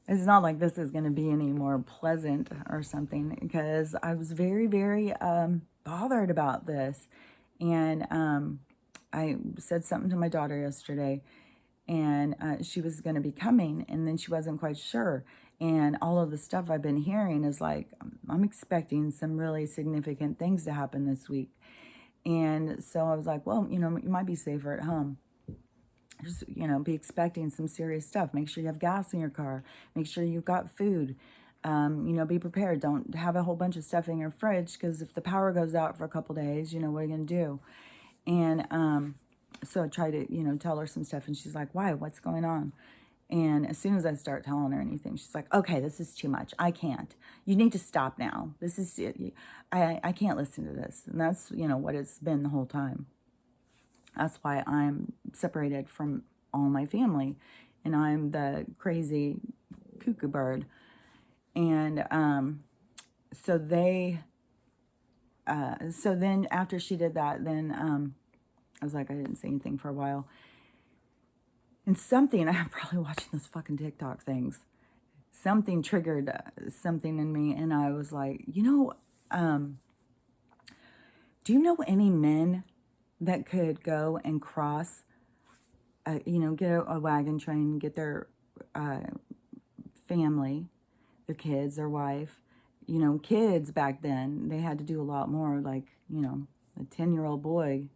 It's not like this is going to be any more pleasant or something, because I was very, very bothered about this. And I said something to my daughter yesterday, and she was going to be coming, and then she wasn't quite sure. And all of the stuff I've been hearing is like, I'm expecting some really significant things to happen this week. And so I was like, well, you might be safer at home. Just, be expecting some serious stuff. Make sure you have gas in your car. Make sure you've got food. Be prepared. Don't have a whole bunch of stuff in your fridge, because if the power goes out for a couple days, what are you going to do? And so I tried to, tell her some stuff, and she's like, why? What's going on? And as soon as I start telling her anything, she's like, okay, this is too much. I can't. You need to stop now. This is, I can't listen to this. And that's, what it's been the whole time. That's why I'm separated from all my family, and I'm the crazy cuckoo bird. And so then after she did that, then I was like, I didn't say anything for a while. And something, I'm probably watching those fucking TikTok things, something triggered something in me, and I was like, do you know any men that could go and cross, get a wagon train, get their family, their kids, their wife, kids back then, they had to do a lot more. Like, a 10-year-old boy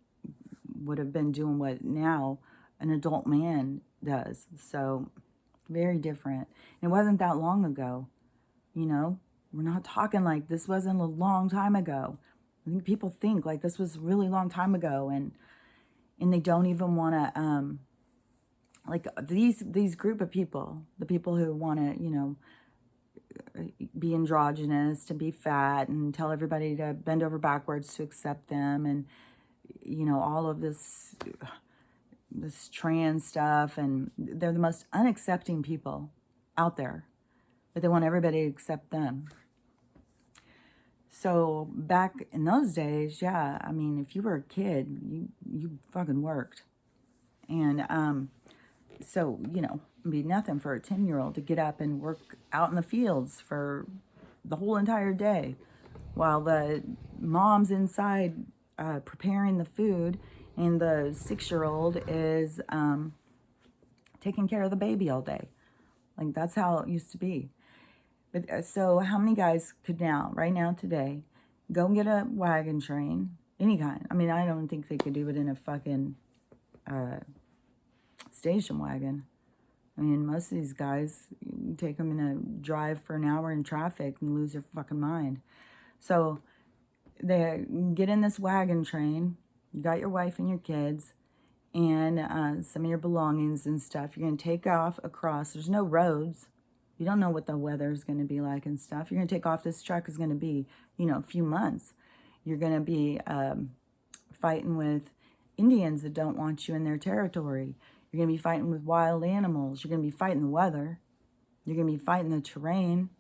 would have been doing what now an adult man does. So very different. And it wasn't that long ago, we're not talking like this wasn't a long time ago. I think people think like this was a really long time ago, and they don't even want to, like these group of people, the people who want to, be androgynous, to be fat, and tell everybody to bend over backwards to accept them, and, all of this trans stuff, and they're the most unaccepting people out there, but they want everybody to accept them. So back in those days, yeah, I mean, if you were a kid, you fucking worked. And so, it'd be nothing for a 10-year-old to get up and work out in the fields for the whole entire day, while the mom's inside preparing the food, and the 6-year-old is taking care of the baby all day. Like, that's how it used to be. But so how many guys could now, right now, today, go and get a wagon train, any kind? I mean, I don't think they could do it in a fucking station wagon. I mean, most of these guys, you take them in a drive for an hour in traffic and lose their fucking mind. So they get in this wagon train. You got your wife and your kids and some of your belongings and stuff. You're going to take off across. There's no roads. You don't know what the weather is going to be like and stuff. You're going to take off. This truck is going to be, a few months. You're going to be fighting with Indians that don't want you in their territory. You're going to be fighting with wild animals. You're going to be fighting the weather. You're going to be fighting the terrain.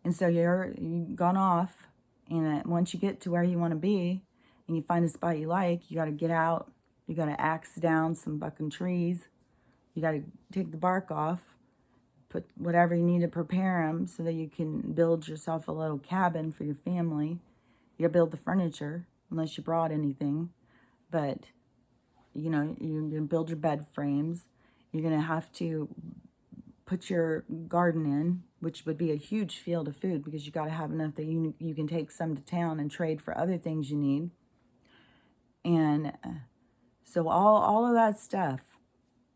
And so you've gone off, and once you get to where you want to be, and you find a spot you like, you got to get out. You got to axe down some fucking trees. You got to take the bark off. Put whatever you need to prepare them so that you can build yourself a little cabin for your family. You gotta build the furniture, unless you brought anything. But, you're gonna build your bed frames. You're gonna have to put your garden in, which would be a huge field of food, because you gotta have enough that you can take some to town and trade for other things you need. And so all of that stuff,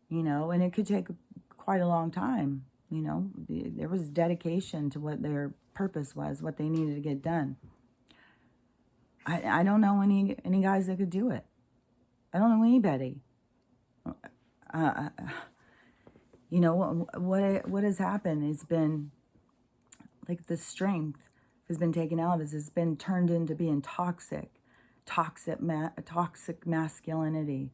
and it could take quite a long time. There was dedication to what their purpose was, what they needed to get done. I don't know any guys that could do it. I don't know anybody. What has happened has been like the strength has been taken out of us. It's been turned into being toxic masculinity.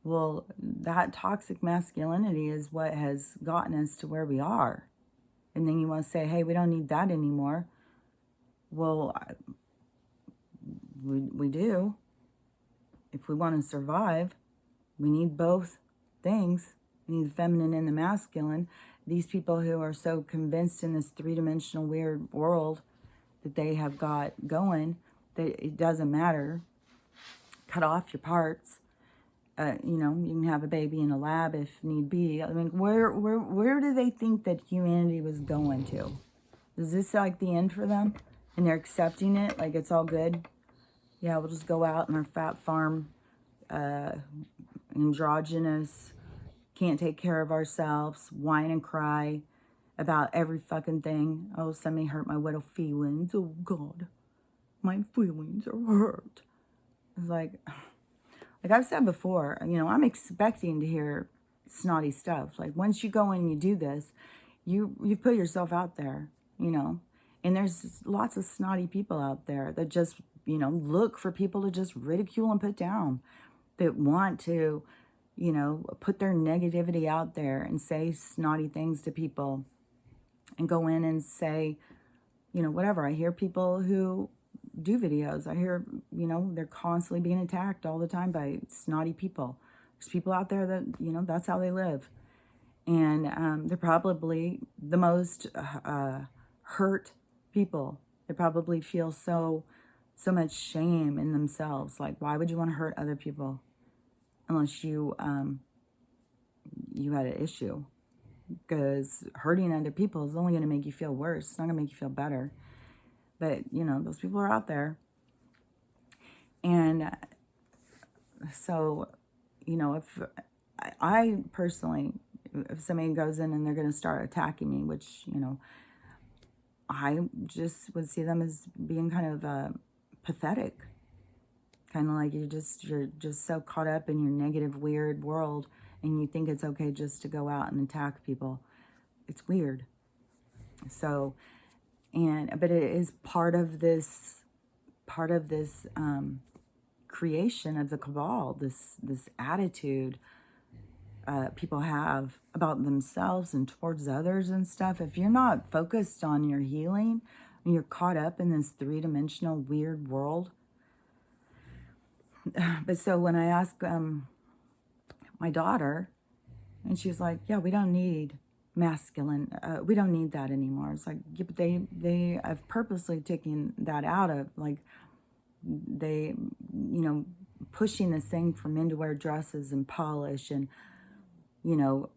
Well, that toxic masculinity is what has gotten us to where we are. And then you want to say, hey, we don't need that anymore. Well, we do. If we want to survive, we need both things. We need the feminine and the masculine. These people who are so convinced in this three-dimensional weird world that they have got going, that it doesn't matter. Cut off your parts. You know, you can have a baby in a lab if need be. I mean, where do they think that humanity was going to? Is this like the end for them? And they're accepting it like it's all good? Yeah, we'll just go out in our fat farm, androgynous, can't take care of ourselves, whine and cry about every fucking thing. Oh, somebody hurt my little feelings. Oh, God, my feelings are hurt. It's like I've said before, you know, I'm expecting to hear snotty stuff. Like, once you go and you do this, you put yourself out there, you know. And there's lots of snotty people out there that just, you know, look for people to just ridicule and put down. That want to, you know, put their negativity out there and say snotty things to people. And go in and say, you know, whatever. I hear people who do videos. I hear, you know, they're constantly being attacked all the time by snotty people. There's people out there that, you know, that's how they live. And they're probably the most hurt people. They probably feel so much shame in themselves. Like, why would you want to hurt other people unless you you had an issue? Because hurting other people is only going to make you feel worse. It's not going to make you feel better. But, you know, those people are out there. And so, you know, if I personally, if somebody goes in and they're going to start attacking me, which, you know, I just would see them as being kind of pathetic. Kind of like you're just so caught up in your negative, weird world, and you think it's okay just to go out and attack people. It's weird. So, but it is part of this creation of the cabal, this attitude people have about themselves and towards others and stuff. If you're not focused on your healing and you're caught up in this three-dimensional weird world. But so when I asked my daughter, and she's like, yeah, we don't need masculine, we don't need that anymore. It's like, yeah, but they have purposely taken that out of, like, they, you know, pushing this thing for men to wear dresses and polish and, you know,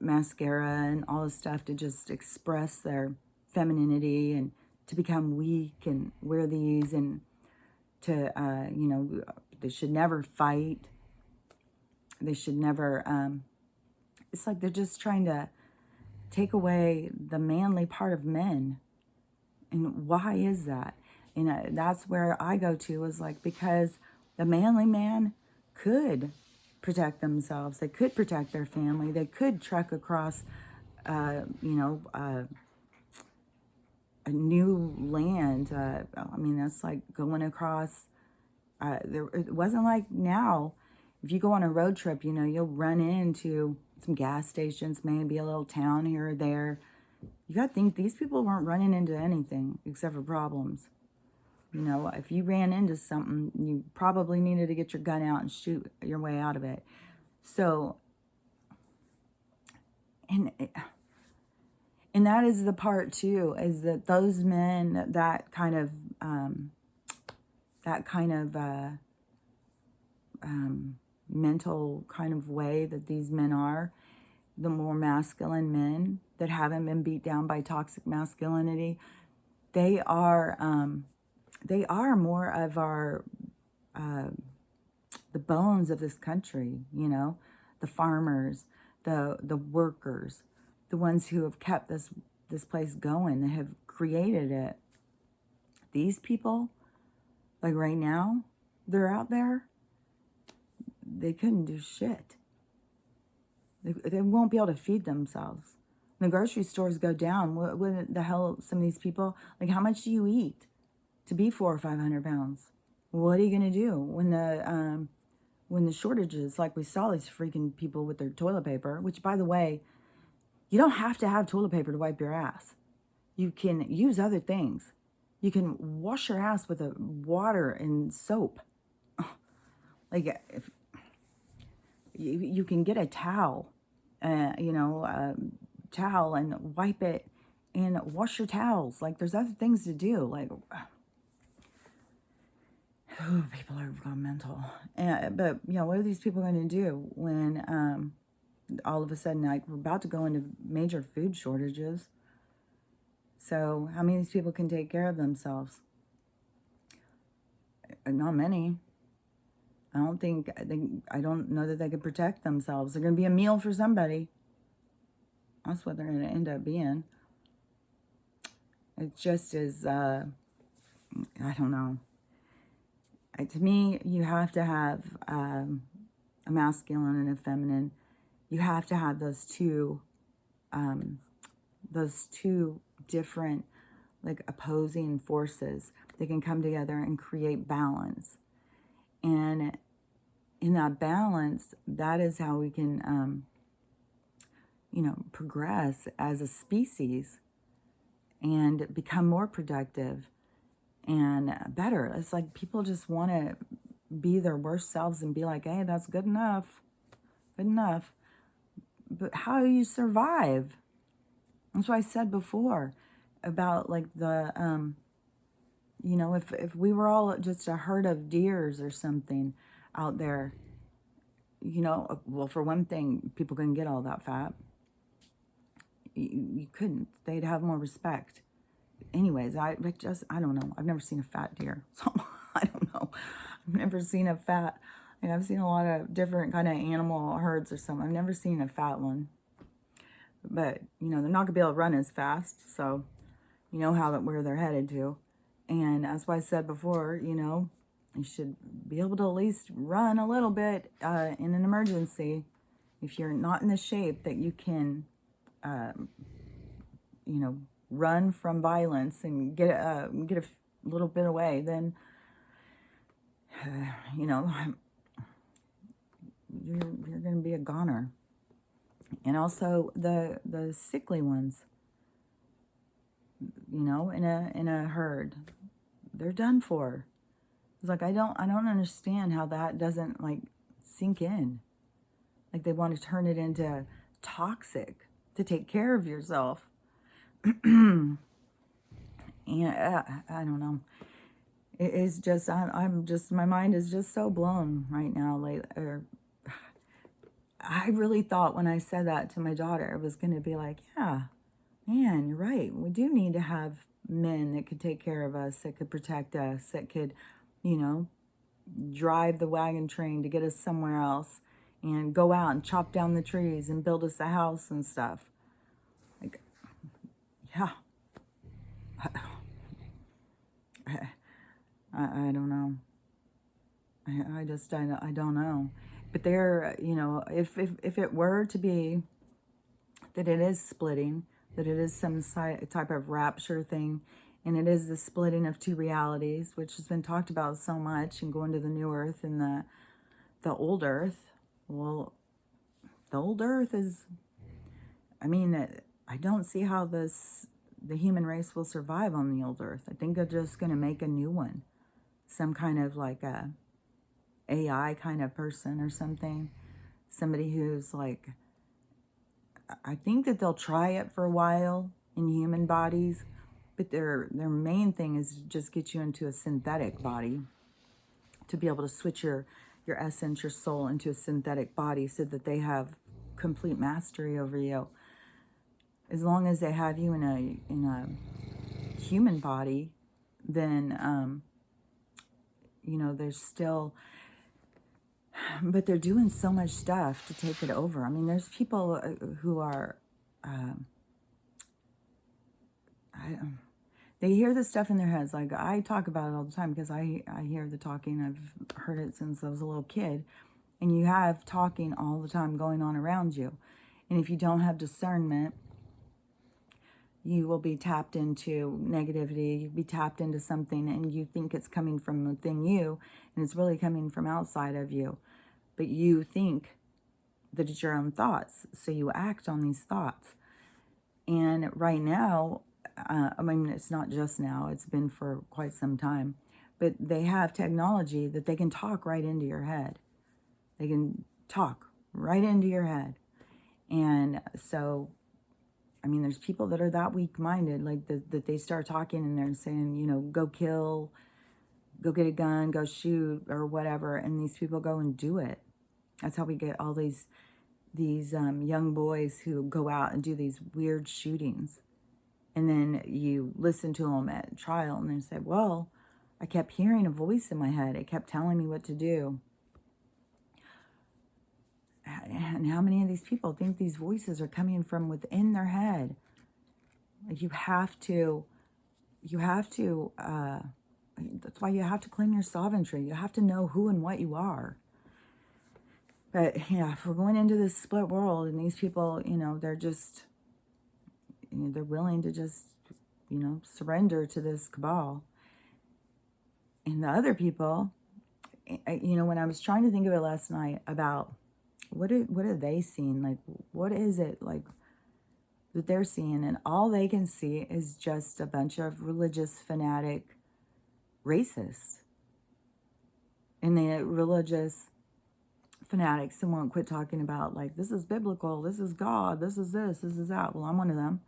mascara and all this stuff to just express their femininity and to become weak and wear these, and to, you know, they should never fight. They should never, it's like they're just trying to take away the manly part of men. And why is that? And that's where I go to, is like, because the manly man could protect themselves. They could protect their family. They could trek across, you know, a new land. I mean, that's like going across, it wasn't like now. If you go on a road trip, you know, you'll run into some gas stations, maybe a little town here or there. You got to think these people weren't running into anything except for problems. You know, if you ran into something, you probably needed to get your gun out and shoot your way out of it. So, and that is the part too, is that those men, that kind of mental kind of way that these men are, the more masculine men that haven't been beat down by toxic masculinity, they are more of our, the bones of this country, you know, the farmers, the workers, the ones who have kept this place going, that have created it. These people, like right now, they're out there, they couldn't do shit. They won't be able to feed themselves. When the grocery stores go down, what the hell, some of these people, like, how much do you eat to be 400 or 500 pounds? What are you going to do when the shortages, like we saw these freaking people with their toilet paper, which, by the way, you don't have to have toilet paper to wipe your ass. You can use other things. You can wash your ass with water and soap. Like, if you can get a towel towel and wipe it and wash your towels. Like, there's other things to do. Like, people are gone mental. But, what are these people going to do when all of a sudden, like, we're about to go into major food shortages? So how many of these people can take care of themselves? Not many. I don't know that they could protect themselves. They're going to be a meal for somebody. That's what they're going to end up being. It just is, I don't know. To me, you have to have a masculine and a feminine. You have to have those two different, like, opposing forces that can come together and create balance. And in that balance, that is how we can, progress as a species and become more productive and better. It's like people just want to be their worst selves and be like, hey, that's good enough. Good enough. But how do you survive? That's what I said before about, like, the, if we were all just a herd of deers or something out there, well, for one thing, people couldn't get all that fat. You couldn't. They'd have more respect. Anyways, I don't know. I've never seen a fat deer. So, I don't know. I've never seen a fat, I've seen a lot of different kind of animal herds or something. I've never seen a fat one. But, they're not going to be able to run as fast. So, where they're headed to. And that's why I said before, you should be able to at least run a little bit in an emergency. If you're not in the shape that you can, run from violence and get a little bit away, then, you're going to be a goner. And also the sickly ones, in a herd, they're done for. It's like, I don't understand how that doesn't, like, sink in. Like, they want to turn it into toxic to take care of yourself. And I don't know. It is just, I'm just, my mind is just so blown right now. I really thought when I said that to my daughter, it was going to be like, yeah, man, you're right. We do need to have men that could take care of us, that could protect us, that could, drive the wagon train to get us somewhere else and go out and chop down the trees and build us a house and stuff. Like, yeah. I don't know. I don't know. But there, if it were to be that it is splitting, that it is some type of rapture thing, and it is the splitting of two realities, which has been talked about so much, and going to the new earth and the old earth. Well, the old earth is, I don't see how the human race will survive on the old earth. I think they're just going to make a new one. Some kind of like a AI kind of person or something. Somebody who's like, I think that they'll try it for a while in human bodies, but their main thing is to just get you into a synthetic body, to be able to switch your essence, your soul into a synthetic body so that they have complete mastery over you. As long as they have you in a human body, then, there's still, but they're doing so much stuff to take it over. There's people who are, they hear this stuff in their heads. Like, I talk about it all the time because I hear the talking. I've heard it since I was a little kid. And you have talking all the time going on around you. And if you don't have discernment, you will be tapped into negativity. You'll be tapped into something and you think it's coming from within you, and it's really coming from outside of you. But you think that it's your own thoughts, so you act on these thoughts. And right now, it's not just now, it's been for quite some time, but they have technology that they can talk right into your head. They can talk right into your head. And so, I mean, there's people that are that weak-minded, like that they start talking and they're saying, you know, go kill, go get a gun, go shoot, or whatever. And these people go and do it. That's how we get all these young boys who go out and do these weird shootings. And then you listen to them at trial and they say, well, I kept hearing a voice in my head. It kept telling me what to do. And how many of these people think these voices are coming from within their head? Like you have to, that's why you have to claim your sovereignty. You have to know who and what you are. But yeah, if we're going into this split world and these people, you know, they're just, you know, they're willing to just, you know, surrender to this cabal. And the other people, you know, when I was trying to think of it last night about what are they seeing? Like, what is it like that they're seeing? And all they can see is just a bunch of religious fanatic racists. And the religious fanatics and won't quit talking about, like, this is biblical, this is God, this is this is that. Well, I'm one of them.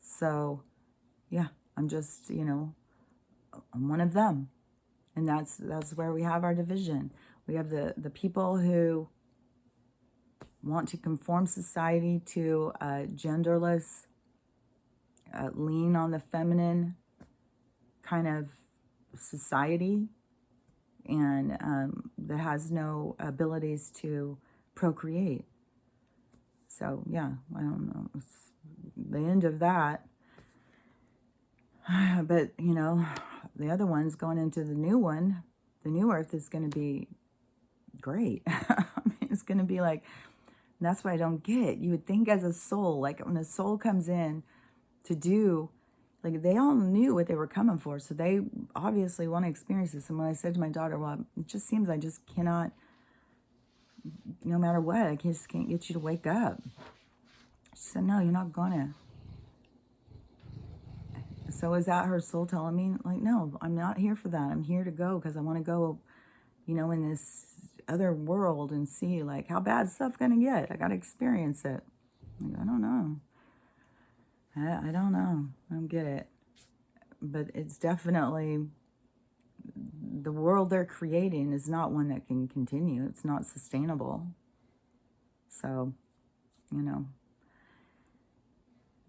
So, yeah, I'm just, you know, I'm one of them. And that's where we have our division. We have the people who want to conform society to a genderless, lean on the feminine kind of society, and that has no abilities to procreate. So, yeah, I don't know. It's the end of that. But, you know, the other one's going into the new one. The new earth is going to be great. I mean, it's going to be like, that's what I don't get. You would think as a soul, like when a soul comes in to do, like they all knew what they were coming for. So they obviously want to experience this. And when I said to my daughter, well, it just seems I just cannot, no matter what, I just can't get you to wake up. She said, no, you're not going to. So is that her soul telling me, like, no, I'm not here for that. I'm here to go because I want to go, you know, in this other world and see, like, how bad stuff going to get. I got to experience it. Like, I don't know. I don't know. I don't get it. But it's definitely, the world they're creating is not one that can continue. It's not sustainable. So, you know,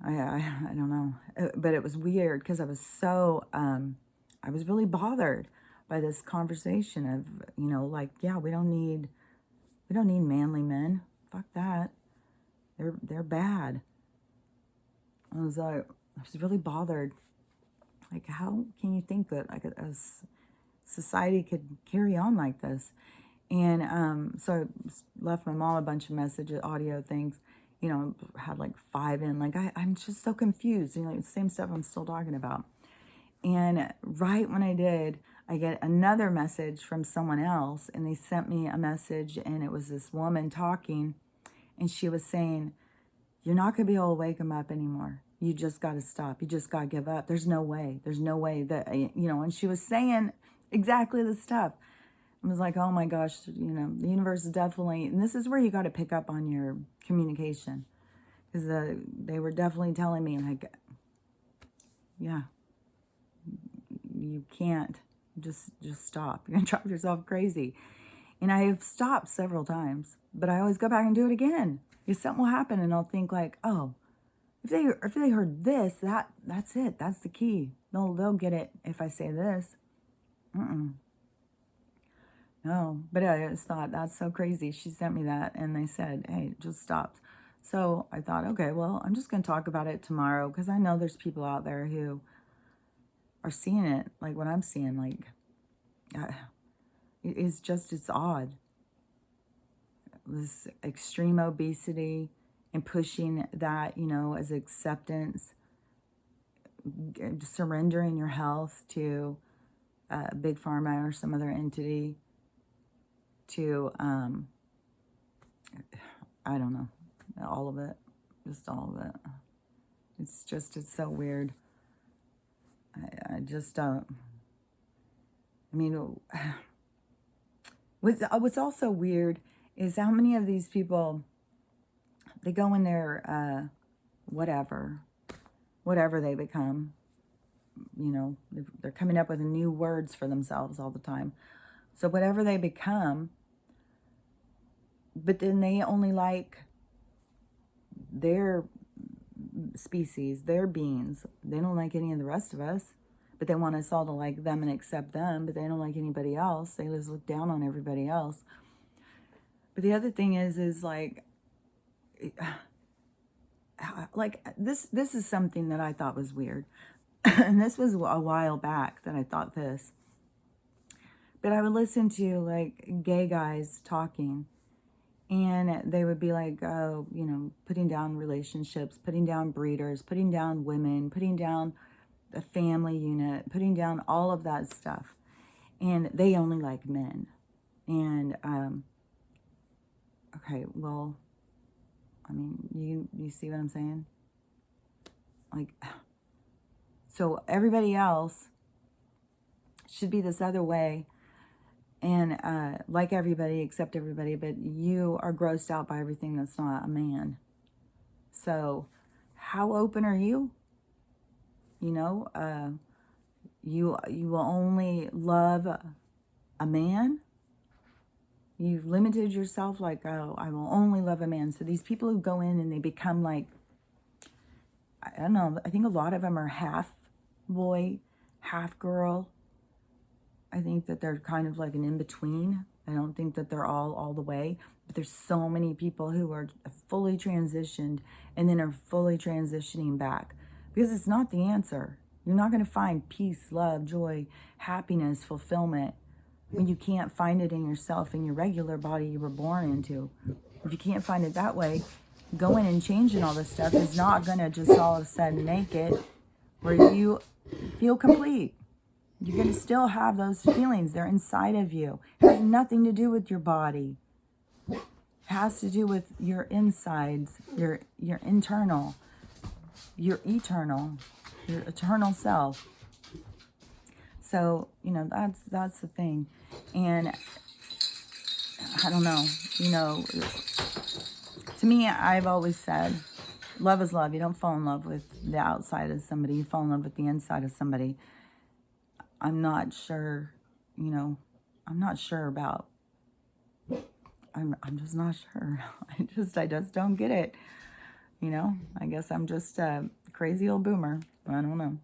I don't know. But it was weird because I was so, I was really bothered by this conversation of, you know, like, yeah, we don't need manly men. Fuck that. They're bad. I was really bothered. Like, how can you think that like a society could carry on like this? And so I left my mom a bunch of messages, audio things. You know, had like 5 in. Like, I'm just so confused. You know, the same stuff I'm still talking about. And right when I did, I get another message from someone else, and they sent me a message, and it was this woman talking, and she was saying, you're not going to be able to wake them up anymore. You just got to stop. You just got to give up. There's no way. There's no way that, you know, and she was saying exactly the stuff. I was like, oh my gosh, you know, the universe is definitely, and this is where you got to pick up on your communication. Because they were definitely telling me, like, yeah, you can't just stop. You're going to drive yourself crazy. And I have stopped several times, but I always go back and do it again. Because something will happen and I'll think like, oh, if they heard this, that's it. That's the key. They'll get it if I say this. No, but I just thought, that's so crazy. She sent me that and they said, hey, it just stopped. So I thought, okay, well, I'm just going to talk about it tomorrow because I know there's people out there who are seeing it like what I'm seeing. Like, it's odd. This extreme obesity and pushing that, you know, as acceptance, surrendering your health to big pharma or some other entity to, I don't know, all of it, just all of it. It's so weird. I just don't, I mean, what's also weird is how many of these people they go in their, whatever they become. You know, they're coming up with new words for themselves all the time. So whatever they become, but then they only like their species, their beings. They don't like any of the rest of us, but they want us all to like them and accept them, but they don't like anybody else. They just look down on everybody else. But the other thing is like this is something that I thought was weird. And this was a while back that I thought this. But I would listen to like gay guys talking, and they would be like, oh, you know, putting down relationships, putting down breeders, putting down women, putting down the family unit, putting down all of that stuff. And they only like men. And, okay, well, I mean, you see what I'm saying? Like, so everybody else should be this other way, and like everybody, accept everybody, but you are grossed out by everything that's not a man. So how open are you? You know, you will only love a man. You've limited yourself, like, oh, I will only love a man. So these people who go in and they become like, I don't know, I think a lot of them are half boy, half girl. I think that they're kind of like an in-between. I don't think that they're all the way. But there's so many people who are fully transitioned and then are fully transitioning back. Because it's not the answer. You're not going to find peace, love, joy, happiness, fulfillment when you can't find it in yourself, in your regular body you were born into. If you can't find it that way, going and changing all this stuff is not going to just all of a sudden make it where you feel complete. You're going to still have those feelings. They're inside of you. It has nothing to do with your body. It has to do with your insides, your internal, your eternal, your eternal self. So, you know, that's the thing. And I don't know, you know, to me, I've always said, love is love. You don't fall in love with the outside of somebody. You fall in love with the inside of somebody. I'm not sure, you know, I'm not sure about, I'm just not sure. I just don't get it. You know, I guess I'm just a crazy old boomer. I don't know.